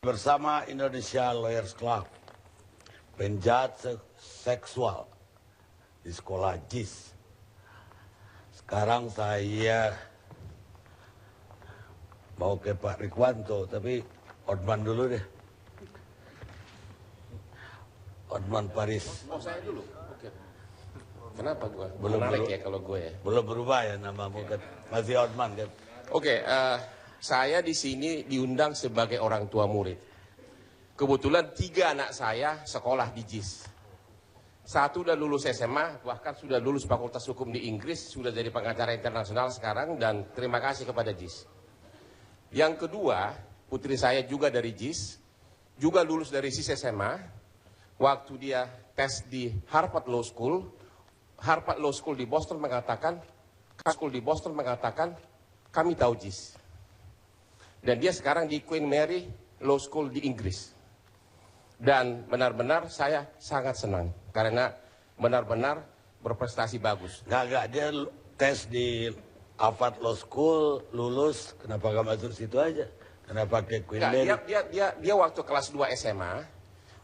bersama Indonesia Lawyers Club, penjahat seksual di sekolah JIS. Sekarang saya mau ke Pak Rikwanto, tapi Otman dulu deh. Otman Paris. Oh, saya dulu. Oke. Kenapa gua? Belum Menarik ya kalau gue ya. Belum berubah ya namamu kan. Masih Otman kan. Oke, saya di sini diundang sebagai orang tua murid. Kebetulan 3 anak saya sekolah di JIS. 1 udah lulus SMA, bahkan sudah lulus Fakultas Hukum di Inggris, sudah jadi pengacara internasional sekarang, dan terima kasih kepada JIS. Yang kedua, putri saya juga dari JIS, juga lulus dari JIS SMA. Waktu dia tes di Harvard Law School di Boston mengatakan, kami tahu JIS. Dan dia sekarang di Queen Mary Law School di Inggris. Dan benar-benar saya sangat senang karena benar-benar berprestasi bagus. Nggak, dia tes di Harvard Law School, lulus, kenapa nggak masuk situ aja? Kenapa ke Queen Mary? Dia waktu kelas 2 SMA,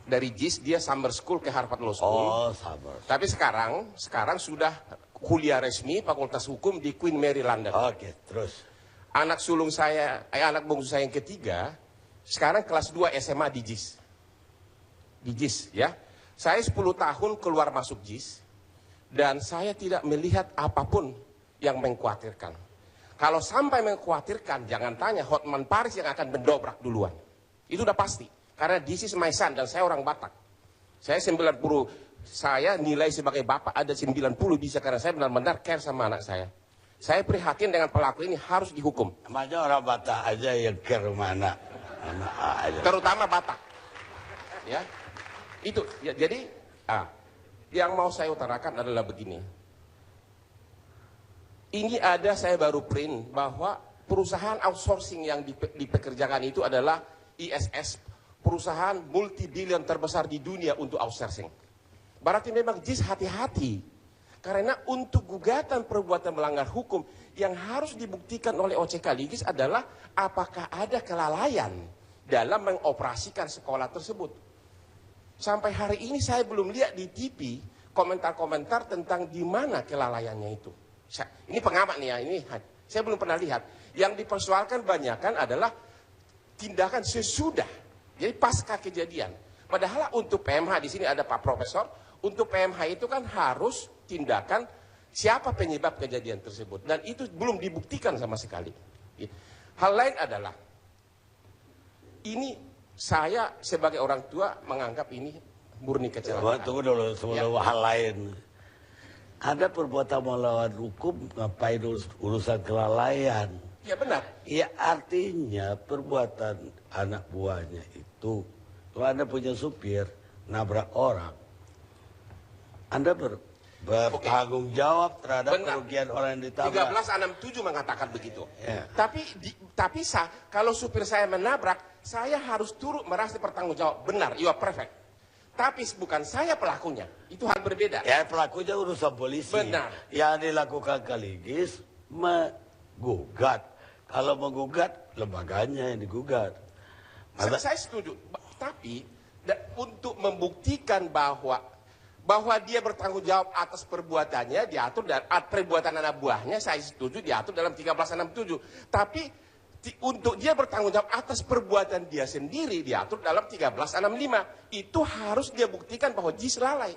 dari JIS dia summer school ke Harvard Law School. Oh, summer. Tapi sekarang sudah kuliah resmi Fakultas Hukum di Queen Mary London. Oke, terus. Anak bungsu saya yang ketiga, sekarang kelas 2 SMA di JIS. Di JIS ya. Saya 10 tahun keluar masuk JIS, dan saya tidak melihat apapun yang mengkhawatirkan. Kalau sampai mengkhawatirkan, jangan tanya, Hotman Paris yang akan mendobrak duluan. Itu udah pasti. Karena this is my son, dan saya orang Batak. Saya nilai sebagai bapak ada 90 bisa, karena saya benar-benar care sama anak saya. Saya prihatin dengan pelaku ini harus dihukum. Namanya orang Batak aja yang care mana. Aja. Terutama Batak. Ya. Itu ya, jadi yang mau saya utarakan adalah begini. Ini saya baru print bahwa perusahaan outsourcing yang dipekerjakan itu adalah ISS, perusahaan multi-billion terbesar di dunia untuk outsourcing. Berarti memang JIS hati-hati. Karena untuk gugatan perbuatan melanggar hukum yang harus dibuktikan oleh OCK Ligis adalah apakah ada kelalaian dalam mengoperasikan sekolah tersebut. Sampai hari ini saya belum lihat di TV komentar-komentar tentang di mana kelalaiannya itu. Ini pengamat nih ya, ini saya belum pernah lihat. Yang dipersoalkan banyakan adalah tindakan sesudah. Jadi pasca kejadian. Padahal untuk PMH di sini ada Pak Profesor, untuk PMH itu kan harus tindakan siapa penyebab kejadian tersebut, dan itu belum dibuktikan sama sekali. Hal lain adalah ini saya sebagai orang tua menganggap ini murni kecelakaan. Tunggu dulu sebelum hal lain. Ada perbuatan melawan hukum, ngapain urusan kelalaian? Ya benar. Ya artinya perbuatan anak buahnya itu, kalau Anda punya supir, nabrak orang, Anda bertanggung jawab terhadap kerugian orang yang ditabrak. 1367 mengatakan begitu. Ya. Tapi kalau supir saya menabrak, saya harus turut merasa bertanggung jawab. Benar, you are perfect. Tapi bukan saya pelakunya. Itu hal berbeda. Ya pelakunya urusan polisi. Benar. Yang dilakukan Kaligis menggugat. Kalau menggugat, lembaganya yang digugat. Saya setuju. Tapi untuk membuktikan bahwa dia bertanggung jawab atas perbuatannya diatur dan perbuatan anak buahnya, saya setuju diatur dalam 1367. Tapi untuk dia bertanggung jawab atas perbuatan dia sendiri diatur dalam 1365. Itu harus dia buktikan bahwa JIS lalai.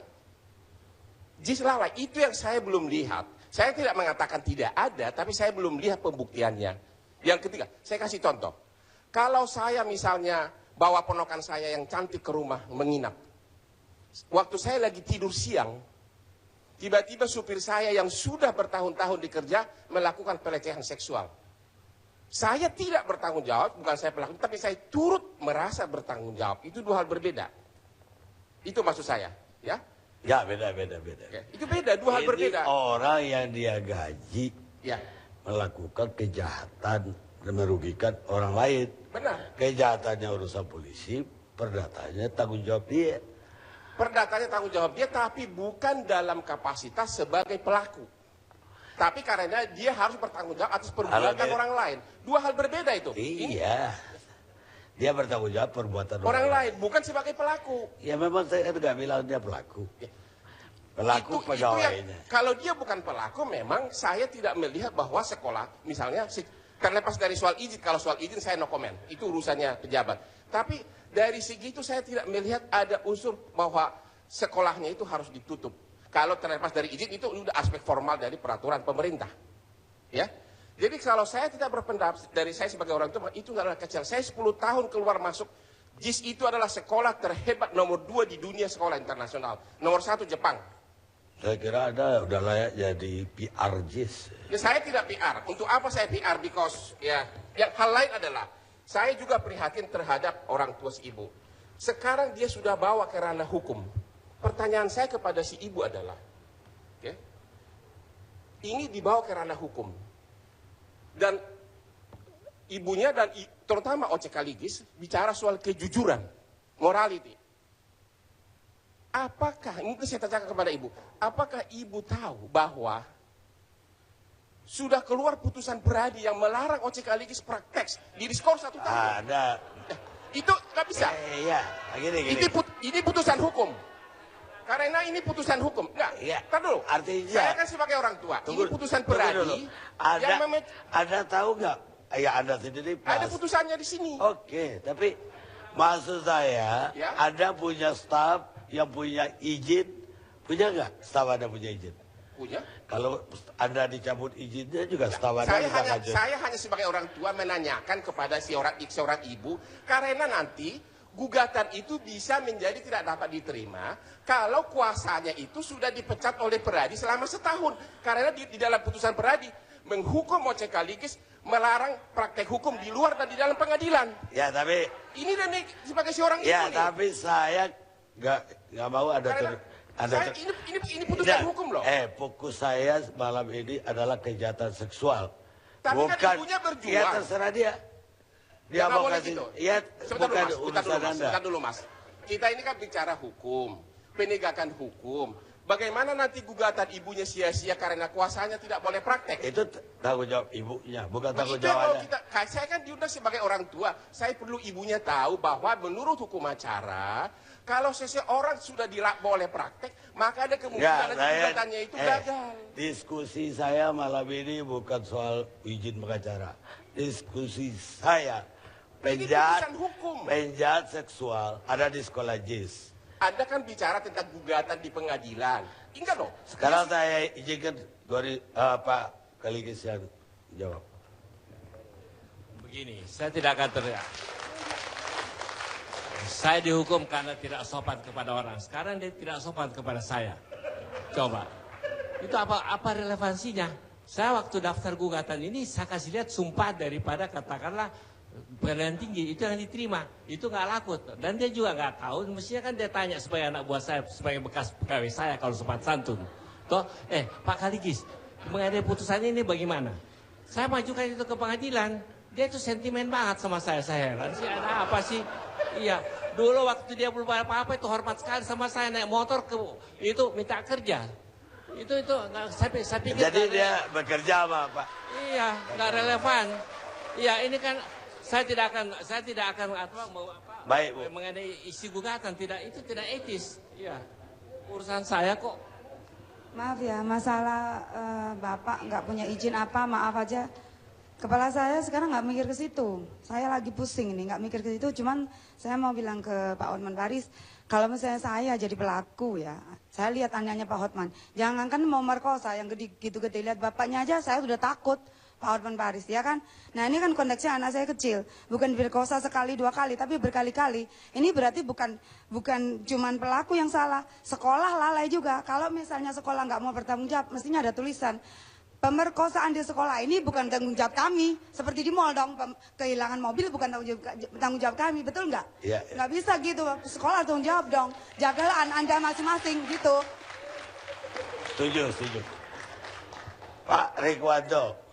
JIS lalai, itu yang saya belum lihat. Saya tidak mengatakan tidak ada, tapi saya belum lihat pembuktiannya. Yang ketiga, saya kasih contoh. Kalau saya misalnya bawa ponakan saya yang cantik ke rumah menginap. Waktu saya lagi tidur siang, tiba-tiba supir saya yang sudah bertahun-tahun dikerja melakukan pelecehan seksual. Saya tidak bertanggung jawab, bukan saya pelaku, tapi saya turut merasa bertanggung jawab. Itu 2 hal berbeda. Itu maksud saya, ya? Ya beda. Oke. Itu beda, 2 hal berbeda. Orang yang dia gaji Ya, melakukan kejahatan dan merugikan orang lain. benar. Kejahatannya urusan polisi, perdatanya tanggung jawab dia. Perdatanya tanggung jawab dia, tapi bukan dalam kapasitas sebagai pelaku. Tapi karena dia harus bertanggung jawab atas perbuatan orang lain. 2 hal berbeda itu. Iya. Dia bertanggung jawab perbuatan Orang lain, bukan sebagai pelaku. Ya memang saya nggak bilang dia pelaku. Pelaku Itu pegawainya. kalau dia bukan pelaku, memang saya tidak melihat bahwa sekolah, misalnya, terlepas dari soal izin, kalau soal izin saya no comment, itu urusannya pejabat. Tapi dari segi itu saya tidak melihat ada unsur bahwa sekolahnya itu harus ditutup. Kalau terlepas dari izin, itu sudah aspek formal dari peraturan pemerintah. Ya. Jadi kalau saya tidak berpendapat, dari saya sebagai orang tua, itu adalah kecil. Saya 10 tahun keluar masuk, JIS itu adalah sekolah terhebat nomor 2 di dunia sekolah internasional. Nomor 1 Jepang. Saya kira Anda udah layak jadi PR JIS. Ya, saya tidak PR. Untuk apa saya PR? Because ya, yang hal lain adalah saya juga prihatin terhadap orang tua si ibu. Sekarang dia sudah bawa ke ranah hukum. Pertanyaan saya kepada si ibu adalah, okay, ini dibawa ke ranah hukum. Dan ibunya dan terutama Oce Kaligis bicara soal kejujuran, morality. Apakah, mungkin saya tanyakan kepada ibu, apakah ibu tahu bahwa sudah keluar putusan peradi yang melarang Oce Kaligis praktek di diskors 1 tahun? Ada. Itu nggak bisa. Iya, gini. Ini putusan hukum. Karena ini putusan hukum. Enggak, Iya. Ntar dulu. Artinya, saya kan sebagai orang tua, ini putusan peradi. Anda tahu nggak? Ya Anda sendiri pas. Ada putusannya di sini. Oke, tapi maksud saya, Ya. Anda punya staf yang punya izin, punya nggak staf Anda punya izin? Punya. Kalau Anda dicabut izinnya juga staf Anda bisa lanjut. Saya hanya sebagai orang tua menanyakan kepada seorang ibu, karena nanti gugatan itu bisa menjadi tidak dapat diterima kalau kuasanya itu sudah dipecat oleh peradi selama setahun. Karena di dalam putusan peradi menghukum Oce Kaligis melarang praktek hukum di luar dan di dalam pengadilan. Ya, tapi Ini dan sebagai seorang ibu ya, nih. tapi saya nggak mau ada Karena ini putusan hukum loh. Fokus saya malam ini adalah kejahatan seksual. Tapi kan ibunya berjuang. Ya terserah dia. Dia nggak mau boleh kasih. gitu. Ya Sebentar bukan dulu, Mas. urusan Anda. Sebentar dulu, Mas. Kita ini kan bicara hukum, penegakan hukum. Bagaimana nanti gugatan ibunya sia-sia karena kuasanya tidak boleh praktek? Itu tanggung jawab ibunya, bukan tanggung Itu yang jawab mau Anda. saya kan diundang sebagai orang tua. Saya perlu ibunya tahu bahwa menurut hukum acara, kalau seseorang sudah boleh praktek, maka ada kemungkinan nanti gugatannya itu gagal. Diskusi saya malam ini bukan soal izin pengacara. Diskusi saya penjahat seksual ada di sekolah JIS. Anda kan bicara tentang gugatan di pengadilan. Enggak dong. Sekarang saya izinkan Pak Kaligis yang jawab. Begini, saya tidak akan teriak. Saya dihukum karena tidak sopan kepada orang. Sekarang dia tidak sopan kepada saya. Coba. Itu apa relevansinya? Saya waktu daftar gugatan ini saya kasih lihat sumpah daripada katakanlah pengadilan tinggi itu yang diterima, itu nggak laku. Dan dia juga nggak tahu, mestinya kan dia tanya sebagai anak buah saya, sebagai bekas pegawai saya kalau sopan santun. Toh, Pak Kaligis, mengenai putusan ini bagaimana? Saya majukan itu ke pengadilan, dia itu sentimen banget sama saya heran sih ada apa sih? Iya, dulu waktu dia belum apa-apa itu hormat sekali sama saya naik motor ke itu minta kerja. Itu saya pikir. Jadi dia bekerja sama Pak. Iya, nggak relevan. Iya, ini kan saya tidak akan Baik, Bu. mengenai isi gugatan, itu tidak etis. Iya, urusan saya kok. Maaf ya, masalah Bapak nggak punya izin apa, maaf aja. Kepala saya sekarang nggak mikir ke situ. Saya lagi pusing nih, nggak mikir ke situ. Cuman saya mau bilang ke Pak Hotman Paris, kalau misalnya saya jadi pelaku ya, saya lihat anaknya Pak Hotman. Jangan kan mau merkosa yang gitu-gede, lihat bapaknya aja saya sudah takut. Pak Hotman Paris ya kan. Nah ini kan konteksnya anak saya kecil, bukan diperkosa sekali 2 kali, tapi berkali-kali. Ini berarti bukan cuman pelaku yang salah, sekolah lalai juga. Kalau misalnya sekolah nggak mau bertanggung jawab, mestinya ada tulisan. Pemerkosaan di sekolah ini bukan tanggung jawab kami. Seperti di mall dong, kehilangan mobil bukan tanggung jawab kami, betul nggak? Iya. Nggak bisa gitu, sekolah tanggung jawab dong. Jagalah anak Anda masing-masing gitu. Setuju. Pak Rikuwanto.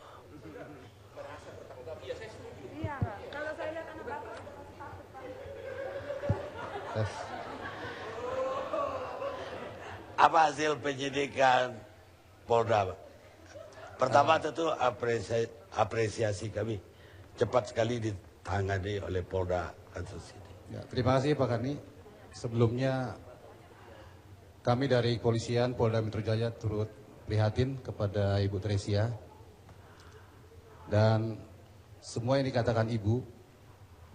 Iya, kalau saya lihat anak Bapak. Apa hasil penyidikan Polda, Pak? Pertama tentu apresiasi kami cepat sekali ditangani oleh Polda kasus ini. Ya, terima kasih Pak Kani. Sebelumnya kami dari Kepolisian Polda Metro Jaya turut prihatin kepada Ibu Tresia. Dan semua yang dikatakan Ibu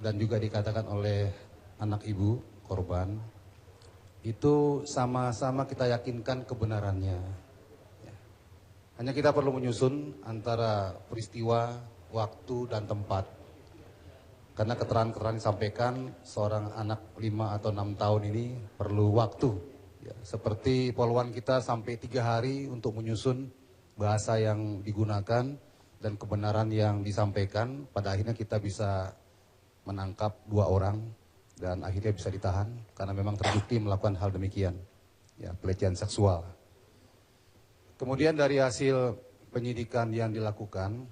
dan juga dikatakan oleh anak Ibu, korban, itu sama-sama kita yakinkan kebenarannya. Ya. Hanya kita perlu menyusun antara peristiwa, waktu, dan tempat. Karena keterangan-keterangan disampaikan seorang anak 5 atau 6 tahun ini perlu waktu. Ya, seperti poluan kita sampai 3 hari untuk menyusun bahasa yang digunakan dan kebenaran yang disampaikan. Pada akhirnya kita bisa menangkap 2 orang dan akhirnya bisa ditahan karena memang terbukti melakukan hal demikian, ya, pelecehan seksual. Kemudian dari hasil penyidikan yang dilakukan,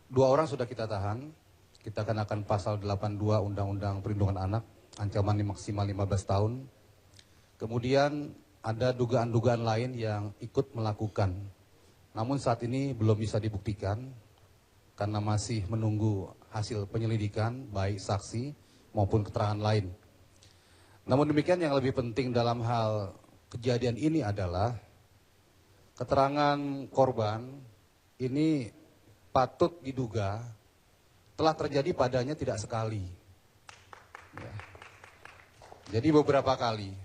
2 orang sudah kita tahan. Kita kenakan pasal 82 Undang-Undang Perlindungan Anak, ancaman maksimal 15 tahun. Kemudian ada dugaan-dugaan lain yang ikut melakukan. Namun saat ini belum bisa dibuktikan karena masih menunggu hasil penyelidikan baik saksi maupun keterangan lain. Namun demikian yang lebih penting dalam hal kejadian ini adalah keterangan korban ini patut diduga telah terjadi padanya tidak sekali. Ya. Jadi beberapa kali.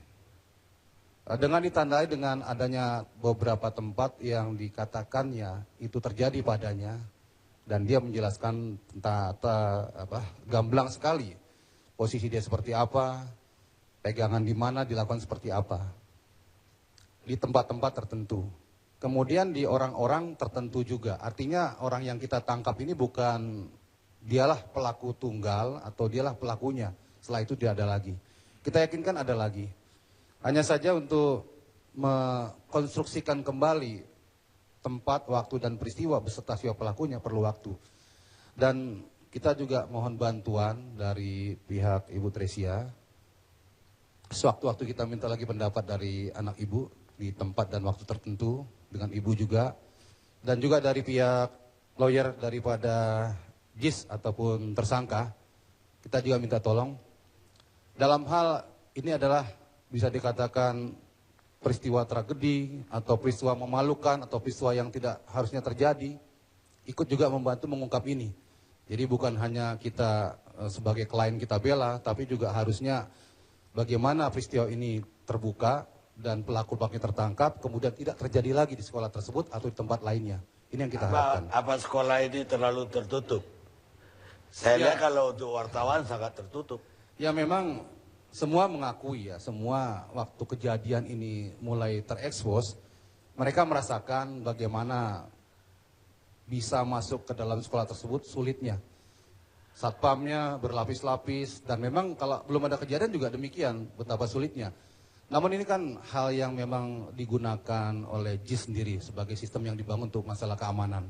Dengan ditandai dengan adanya beberapa tempat yang dikatakannya itu terjadi padanya dan dia menjelaskan tentang gamblang sekali posisi dia seperti apa, pegangan di mana, dilakukan seperti apa di tempat-tempat tertentu. Kemudian di orang-orang tertentu juga. Artinya orang yang kita tangkap ini bukan dialah pelaku tunggal atau dialah pelakunya. Setelah itu tidak ada lagi. Kita yakinkan ada lagi. Hanya saja untuk mengkonstruksikan kembali tempat, waktu, dan peristiwa beserta siapa pelakunya perlu waktu. Dan kita juga mohon bantuan dari pihak Ibu Tresia. Sewaktu-waktu kita minta lagi pendapat dari anak Ibu di tempat dan waktu tertentu dengan Ibu juga. Dan juga dari pihak lawyer daripada JIS ataupun tersangka. Kita juga minta tolong. Dalam hal ini adalah bisa dikatakan peristiwa tragedi atau peristiwa memalukan atau peristiwa yang tidak harusnya terjadi, ikut juga membantu mengungkap ini. Jadi bukan hanya kita sebagai klien kita bela, tapi juga harusnya bagaimana peristiwa ini terbuka dan pelaku-pelakunya tertangkap, kemudian tidak terjadi lagi di sekolah tersebut atau di tempat lainnya. Ini yang kita harapkan. Apa sekolah ini terlalu tertutup? Saya lihat kalau untuk wartawan sangat tertutup. Ya memang semua mengakui ya, semua waktu kejadian ini mulai terekspos, mereka merasakan bagaimana bisa masuk ke dalam sekolah tersebut sulitnya. Satpamnya berlapis-lapis dan memang kalau belum ada kejadian juga demikian, betapa sulitnya. Namun ini kan hal yang memang digunakan oleh JIS sendiri sebagai sistem yang dibangun untuk masalah keamanan.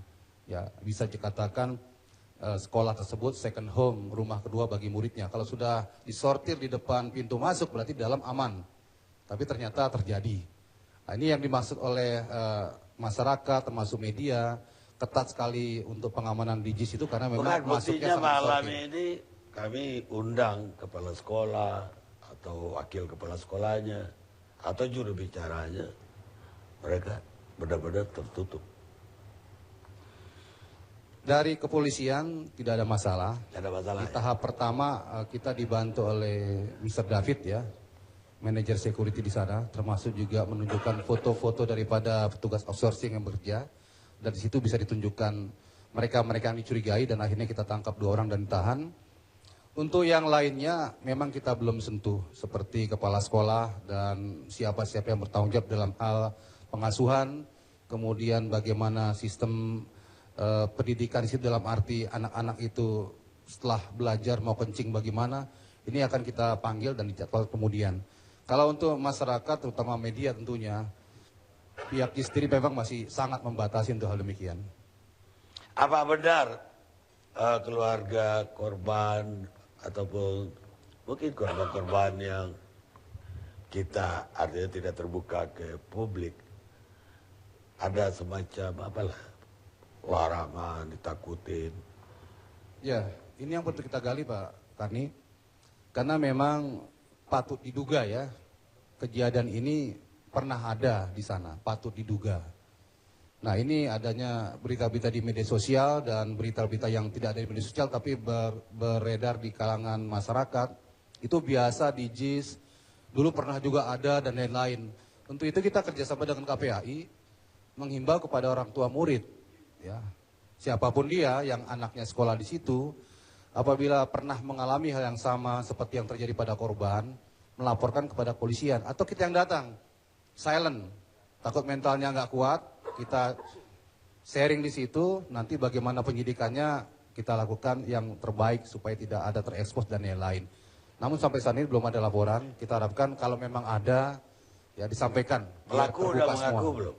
Ya, bisa dikatakan sekolah tersebut second home, rumah kedua bagi muridnya. Kalau sudah disortir di depan pintu masuk berarti dalam aman. Tapi ternyata terjadi. Nah, ini yang dimaksud oleh masyarakat termasuk media, ketat sekali untuk pengamanan di JIS itu karena memang masuknya sangat malam sortir. ini kami undang kepala sekolah atau wakil kepala sekolahnya atau juru bicaranya. Mereka benar-benar tertutup. Dari kepolisian tidak ada masalah. Tidak ada masalah. Di tahap pertama kita dibantu oleh Mr. David ya, manajer security di sana, termasuk juga menunjukkan foto-foto daripada petugas outsourcing yang bekerja. Dan di situ bisa ditunjukkan mereka-mereka yang dicurigai dan akhirnya kita tangkap 2 orang dan ditahan. Untuk yang lainnya memang kita belum sentuh seperti kepala sekolah dan siapa-siapa yang bertanggung jawab dalam hal pengasuhan, kemudian bagaimana sistem pendidikan di situ dalam arti anak-anak itu setelah belajar mau kencing bagaimana, ini akan kita panggil dan dijadwal kemudian. Kalau untuk masyarakat terutama media tentunya pihak istri memang masih sangat membatasi untuk hal demikian. Apa benar keluarga korban ataupun mungkin korban-korban yang kita artinya tidak terbuka ke publik ada semacam apalah larangan, ditakutin Ya, ini yang perlu kita gali Pak Karni. Karena memang patut diduga ya, kejadian ini pernah ada di sana, patut diduga. Nah ini adanya berita-berita di media sosial dan berita-berita yang tidak ada di media sosial tapi beredar di kalangan masyarakat. Itu biasa di JIS, dulu pernah juga ada dan lain-lain. Untuk itu kita kerjasama dengan KPAI, menghimbau kepada orang tua murid, ya, siapapun dia yang anaknya sekolah di situ, apabila pernah mengalami hal yang sama seperti yang terjadi pada korban, melaporkan kepada polisian atau kita yang datang, silent, takut mentalnya nggak kuat, kita sharing di situ, nanti bagaimana penyidikannya kita lakukan yang terbaik supaya tidak ada terekspos dan lain-lain. Namun sampai saat ini belum ada laporan, kita harapkan kalau memang ada, ya disampaikan. Pelaku udah mengaku belum?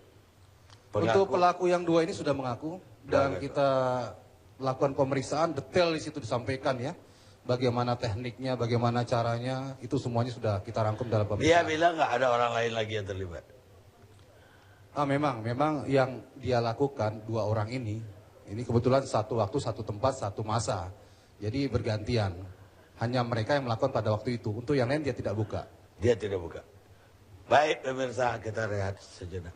Untuk pelaku yang 2 ini sudah mengaku dan kita lakukan pemeriksaan detail di situ disampaikan ya. Bagaimana tekniknya, bagaimana caranya, itu semuanya sudah kita rangkum dalam Dia pemeriksaan. bilang nggak ada orang lain lagi yang terlibat. Memang yang dia lakukan 2 orang ini kebetulan satu waktu, satu tempat, satu masa. Jadi bergantian. Hanya mereka yang melakukan pada waktu itu. Untuk yang lain dia tidak buka. Dia tidak buka. Baik pemirsa, kita rehat sejenak.